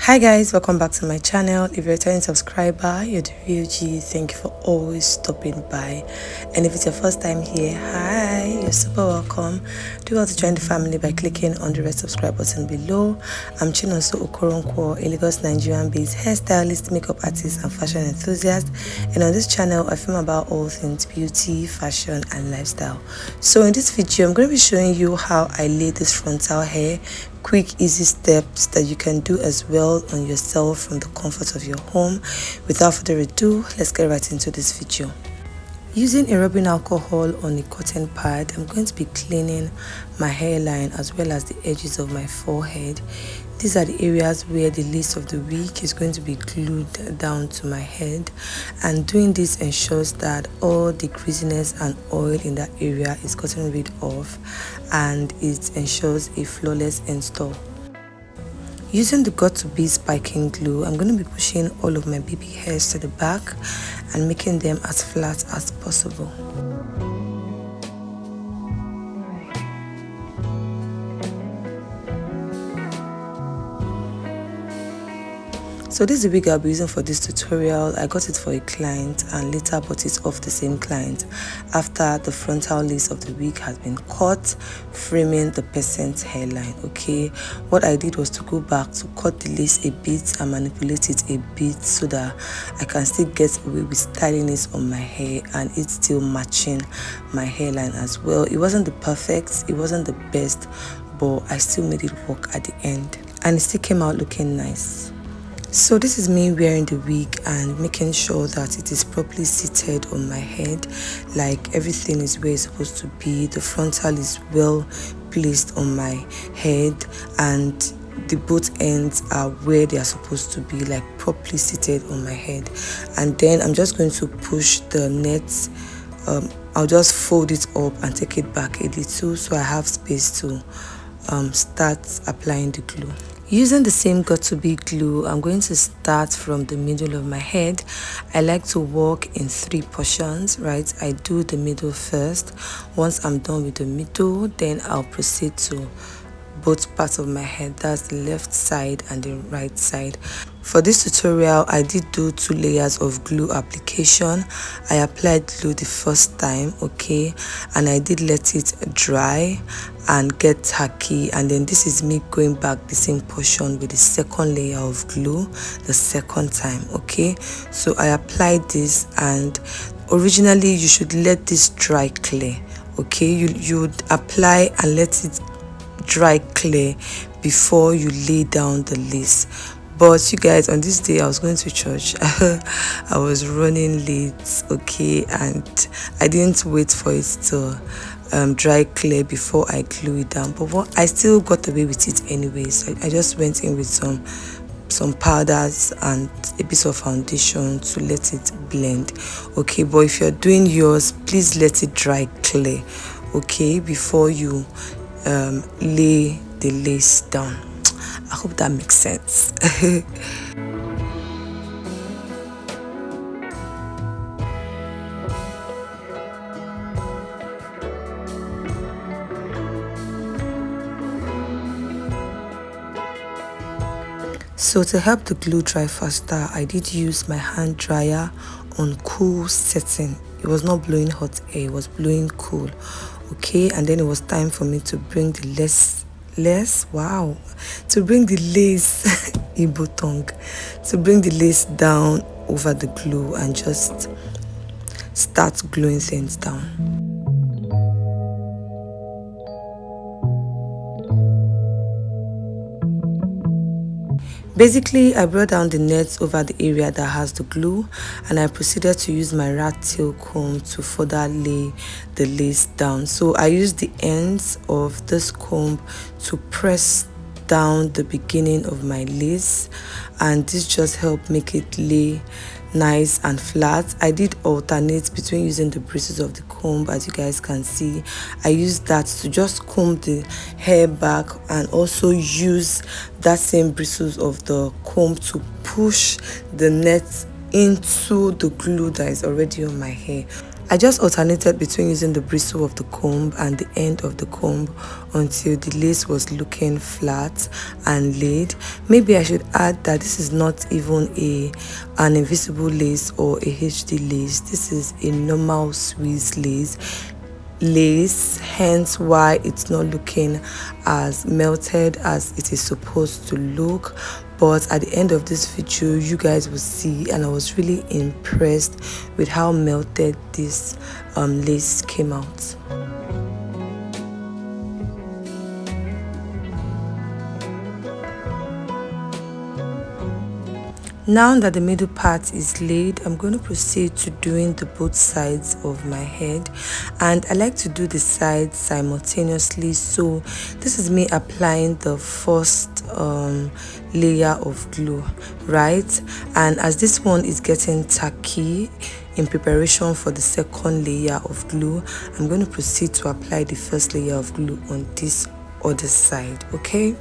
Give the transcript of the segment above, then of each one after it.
Hi guys, welcome back to my channel. If you're a returning subscriber, you're the real G. Thank you for always stopping by. And if it's your first time here, hi, you're super welcome. Do well to join the family by clicking on the red subscribe button below. I'm Chinonso Okoronkwo, a Lagos Nigerian-based hairstylist, makeup artist, and fashion enthusiast. And on this channel, I film about all things beauty, fashion, and lifestyle. So in this video, I'm going to be showing you how I lay this frontal hair. Quick, easy steps that you can do as well on yourself from the comfort of your home. Without further ado, let's get right into this video. Using a rubbing alcohol on a cotton pad, I'm going to be cleaning my hairline as well as the edges of my forehead. These are the areas where the lace of the wig is going to be glued down to my head, and doing this ensures that all the greasiness and oil in that area is gotten rid of, and it ensures a flawless install. Using the got2b spiking glue, I'm going to be pushing all of my baby hairs to the back and making them as flat as possible. So this is the wig I'll be using for this tutorial. I got it for a client and later bought it off the same client after the frontal lace of the wig has been cut, framing the person's hairline. Okay, what I did was to go back to cut the lace a bit and manipulate it a bit so that I can still get away with styliness on my hair and it's still matching my hairline as well. It wasn't the perfect, it wasn't the best, but I still made it work at the end and it still came out looking nice. So this is me wearing the wig and making sure that it is properly seated on my head, like everything is where it's supposed to be. The frontal is well placed on my head and the both ends are where they are supposed to be, like properly seated on my head. And then I'm just going to push the net. I'll just fold it up and take it back a little so I have space to start applying the glue. Using the same got2b glue, I'm going to start from the middle of my head. I like to work in 3 portions, right? I do the middle first. Once I'm done with the middle, then I'll proceed to both parts of my head. That's the left side and the right side. For this tutorial, I did do 2 layers of glue application. I applied glue the first time, okay, and I did let it dry and get tacky, and then this is me going back the same portion with the second layer of glue the second time. Okay, so I applied this, and originally you should let this dry clear. Okay, you would apply and let it dry clear before you lay down the lace. But you guys, on this day I was going to church. I was running late, okay, and I didn't wait for it to dry clear before I glue it down. But I still got away with it anyways. I just went in with some powders and a bit of foundation to let it blend. Okay, but if you're doing yours, please let it dry clear, okay, before you lay the lace down. I hope that makes sense. So to help the glue dry faster, I did use my hand dryer on cool setting. It was not blowing hot air, it was blowing cool. Okay, and then it was time for me to bring the lace to bring the lace Igbo tongue, to bring the lace down over the glue and just start gluing things down. Basically, I brought down the net over the area that has the glue, and I proceeded to use my rat tail comb to further lay the lace down. So I used the ends of this comb to press down the beginning of my lace, and this just helped make it lay nice and flat. I did alternate between using the bristles of the comb. As you guys can see, I used that to just comb the hair back and also use that same bristles of the comb to push the net into the glue that is already on my hair. I just alternated between using the bristle of the comb and the end of the comb until the lace was looking flat and laid. Maybe I should add that this is not even an invisible lace or a HD lace. This is a normal Swiss lace, hence why it's not looking as melted as it is supposed to look. But at the end of this video, you guys will see, and I was really impressed with how melted this lace came out. Now that the middle part is laid, I'm going to proceed to doing the both sides of my head, and I like to do the sides simultaneously. So this is me applying the first layer of glue, right? And as this one is getting tacky in preparation for the second layer of glue, I'm going to proceed to apply the first layer of glue on this other side, okay?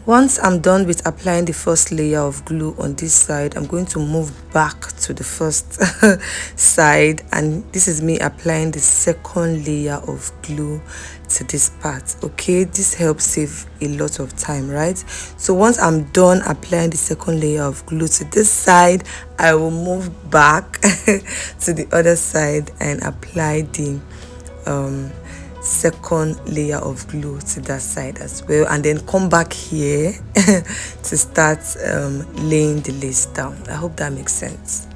Once I'm done with applying the first layer of glue on this side, I'm going to move back to the first side, and this is me applying the second layer of glue to this part, okay? This helps save a lot of time, right? So once I'm done applying the second layer of glue to this side, I will move back to the other side and apply the second layer of glue to that side as well, and then come back here to start laying the lace down. I hope that makes sense.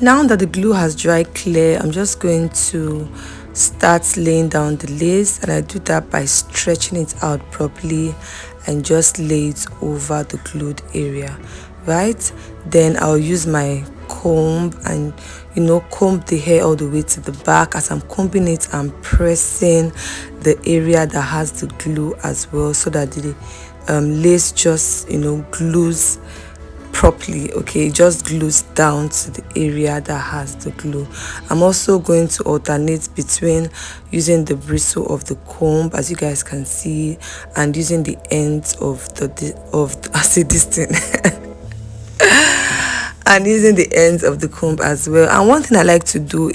Now that the glue has dried clear, I'm just going to start laying down the lace, and I do that by stretching it out properly and just lay it over the glued area, right? Then I'll use my comb and comb the hair all the way to the back. As I'm combing it, I'm pressing the area that has the glue as well, so that the lace just glues properly, okay? Just glues down to the area that has the glue. I'm also going to alternate between using the bristle of the comb, as you guys can see, and using the ends of I see this thing and using the ends of the comb as well. And one thing I like to do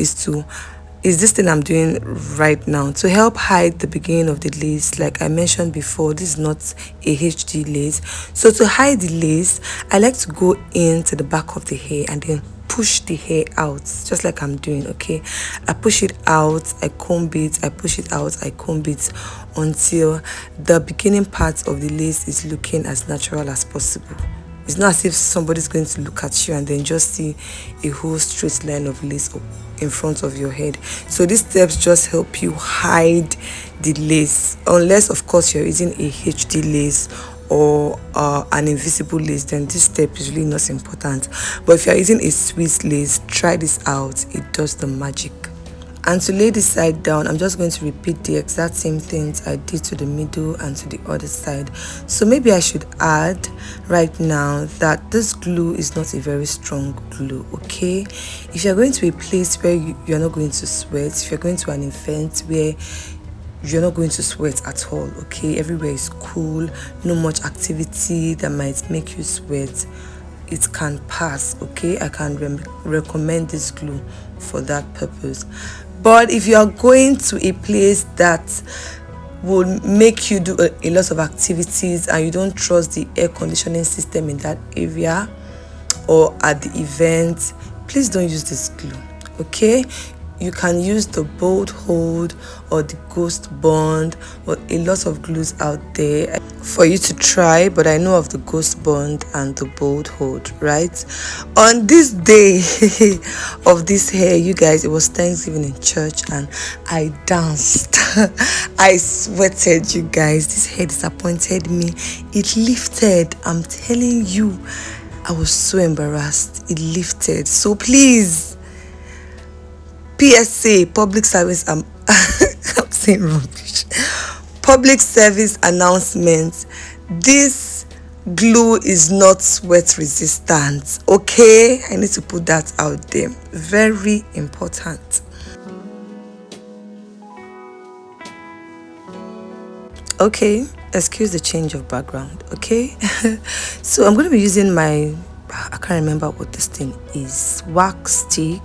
is this thing I'm doing right now to help hide the beginning of the lace. Like I mentioned before, this is not a HD lace, so to hide the lace, I like to go into the back of the hair and then push the hair out, just like I'm doing, okay? I push it out, I comb it, I push it out, I comb it until the beginning part of the lace is looking as natural as possible. It's not as if somebody's going to look at you and then just see a whole straight line of lace in front of your head. So these steps just help you hide the lace, unless of course you're using a HD lace or an invisible lace, then this step is really not important. But if you're using a Swiss lace, try this out, it does the magic. And to lay this side down, I'm just going to repeat the exact same things I did to the middle and to the other side. So maybe I should add right now that this glue is not a very strong glue, okay? If you're going to a place where you're not going to sweat, if you're going to an event where you're not going to sweat at all, okay? Everywhere is cool, no much activity that might make you sweat, it can pass, okay? I can recommend this glue for that purpose. But if you are going to a place that will make you do a lot of activities and you don't trust the air conditioning system in that area or at the event, please don't use this glue, okay? you can use the bold hold or the ghost bond, or a lot of glues out there for you to try, but I know of the ghost bond and the bold hold, right? On this day of this hair, you guys, it was Thanksgiving in church and I danced. I sweated, you guys. This hair disappointed me. It lifted, I'm telling you. I was so embarrassed. It lifted. So please, PSA, public service, I'm saying rubbish. Public service announcement. This glue is not sweat resistant. Okay, I need to put that out there. Very important. Okay, excuse the change of background. Okay, so I'm going to be using my, I can't remember what this thing is, wax stick,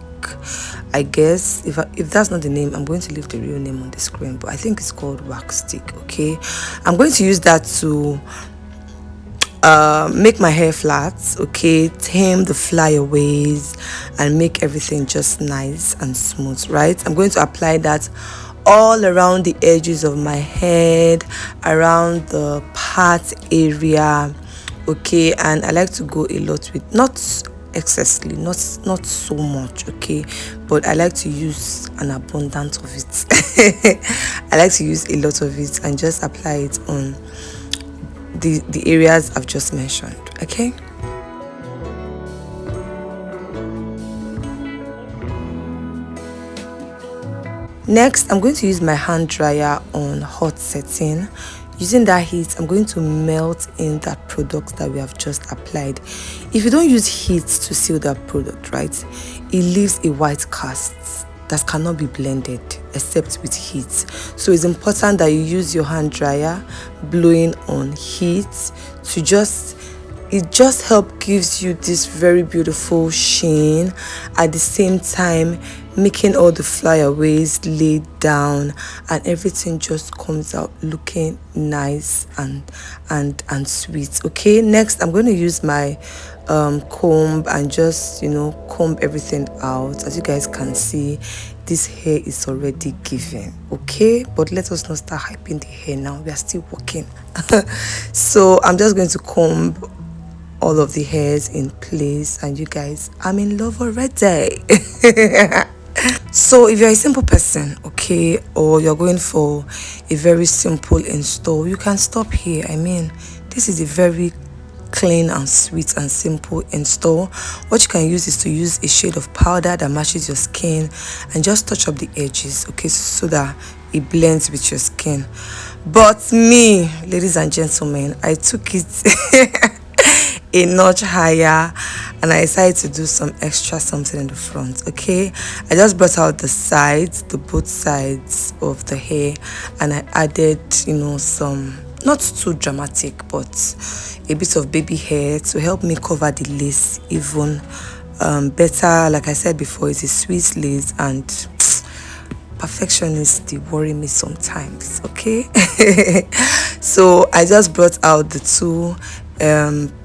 I guess. If that's not the name, I'm going to leave the real name on the screen, but I think it's called wax stick. Okay, I'm going to use that to make my hair flat, okay, tame the flyaways and make everything just nice and smooth, right? I'm going to apply that all around the edges of my head, around the part area, okay. And I like to go a lot with, not excessively, not so much, okay, but I like to use an abundance of it. I like to use a lot of it and just apply it on the areas I've just mentioned, okay. Next, I'm going to use my hand dryer on hot setting. Using that heat, I'm going to melt in that product that we have just applied. If you don't use heat to seal that product, right, it leaves a white cast that cannot be blended except with heat. So it's important that you use your hand dryer blowing on heat to just gives you this very beautiful sheen, at the same time making all the flyaways laid down and everything just comes out looking nice and sweet. Okay, next I'm going to use my comb and just comb everything out. As you guys can see, this hair is already giving, okay, but let us not start hyping the hair now. We are still working. So I'm just going to comb all of the hairs in place, and you guys, I'm in love already. So if you're a simple person, okay, or you're going for a very simple install, you can stop here. I mean, this is a very clean and sweet and simple install. What you can use is to use a shade of powder that matches your skin and just touch up the edges, okay, so that it blends with your skin. But me, ladies and gentlemen, I took it a notch higher and I decided to do some extra something in the front, okay. I just brought out the sides, both sides of the hair, and I added some, not too dramatic, but a bit of baby hair to help me cover the lace even better. Like I said before, it's a sweet lace and perfectionists, they worry me sometimes, okay. So I just brought out the two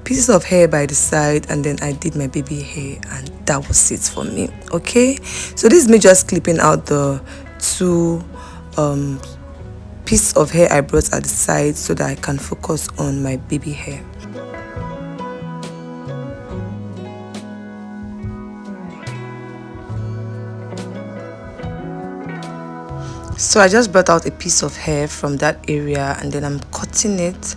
pieces of hair by the side, and then I did my baby hair, and that was it for me, okay. So this is me just clipping out the two pieces of hair I brought at the side so that I can focus on my baby hair. So I just brought out a piece of hair from that area, and then I'm cutting it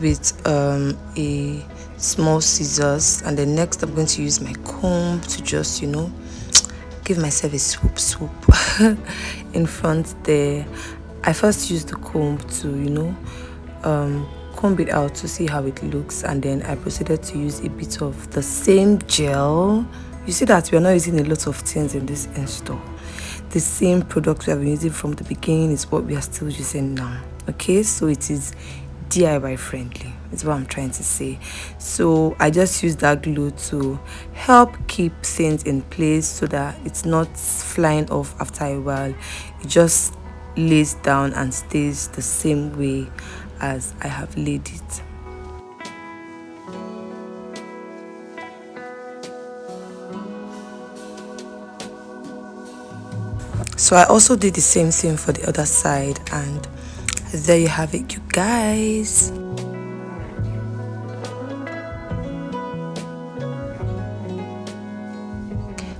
with a small scissors, and then next I'm going to use my comb to just give myself a swoop in front there. I first used the comb to comb it out to see how it looks, and then I proceeded to use a bit of the same gel. You see that we are not using a lot of things in this install. The same product we have been using from the beginning is what we are still using now, okay. So it is DIY friendly, is what I'm trying to say. So I just use that glue to help keep things in place so that it's not flying off after a while. It just lays down and stays the same way as I have laid it. So I also did the same thing for the other side, and there you have it, you guys.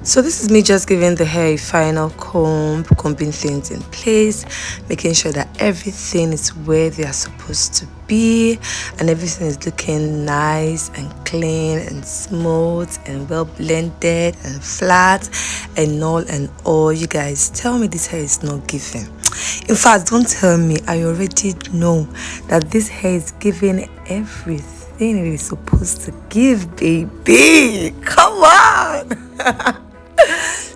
So this is me just giving the hair a final comb, combing things in place, making sure that everything is where they are supposed to be and everything is looking nice and clean and smooth and well blended and flat and all. You guys, tell me this hair is not giving. In fact, don't tell me, I already know that this hair is giving everything it is supposed to give, baby. Come on.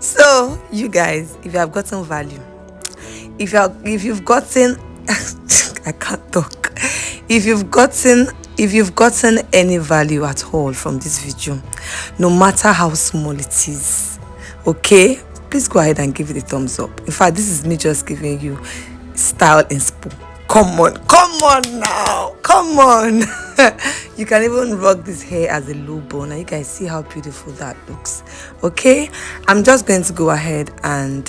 So you guys, if you have gotten value, if you've gotten I can't talk, if you've gotten any value at all from this video, no matter how small it is, okay, please go ahead and give it a thumbs up. In fact, this is me just giving you style inspo. Come on now, come on. You can even rock this hair as a low bone, and you guys see how beautiful that looks. Okay, I'm just going to go ahead and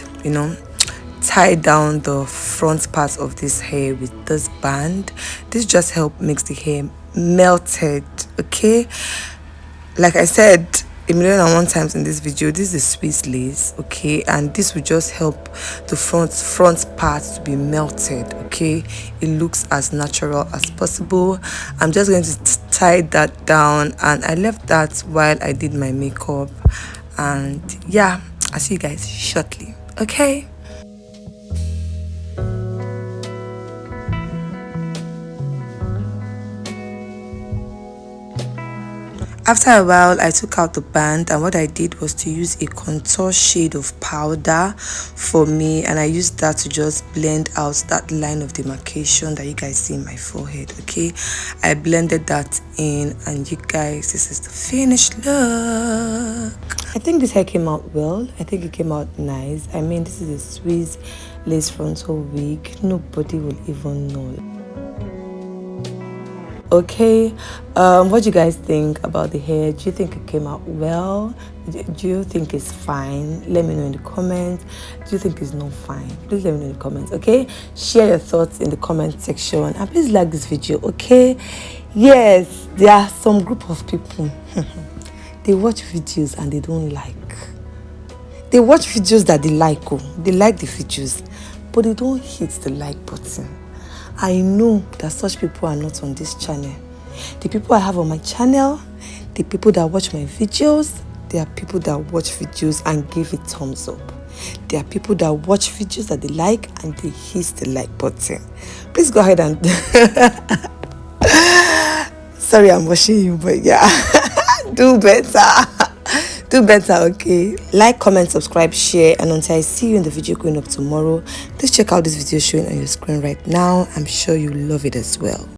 tie down the front part of this hair with this band. This just help makes the hair melted. Okay, like I said a million and one times in this video, this is Swiss lace, okay, and this will just help the front part to be melted. Okay, it looks as natural as possible. I'm just going to tie that down, and I left that while I did my makeup, and yeah, I'll see you guys shortly. Okay. After a while, I took out the band, and what I did was to use a contour shade of powder for me, and I used that to just blend out that line of demarcation that you guys see in my forehead. Okay, I blended that in, and you guys, this is the finished look. I think this hair came out well. I think it came out nice. I mean, this is a Swiss lace frontal wig. Nobody will even know. Okay, what do you guys think about the hair? Do you think it came out well? Do you think it's fine? Let me know in the comments. Do you think it's not fine? Please let me know in the comments. Okay, share your thoughts in the comment section, and please like this video. Okay, yes, there are some group of people they watch videos and they don't like. They watch videos that they like. They like the videos, but they don't hit the like button. I know that such people are not on this channel. The people I have on my channel, the people that watch my videos, there are people that watch videos and give it thumbs up. There are people that watch videos that they like and they hit the like button. Please go ahead and sorry, I'm watching you, but yeah, do better. Do better, okay? Like, comment, subscribe, share, and until I see you in the video going up tomorrow, please check out this video showing on your screen right now. I'm sure you love it as well.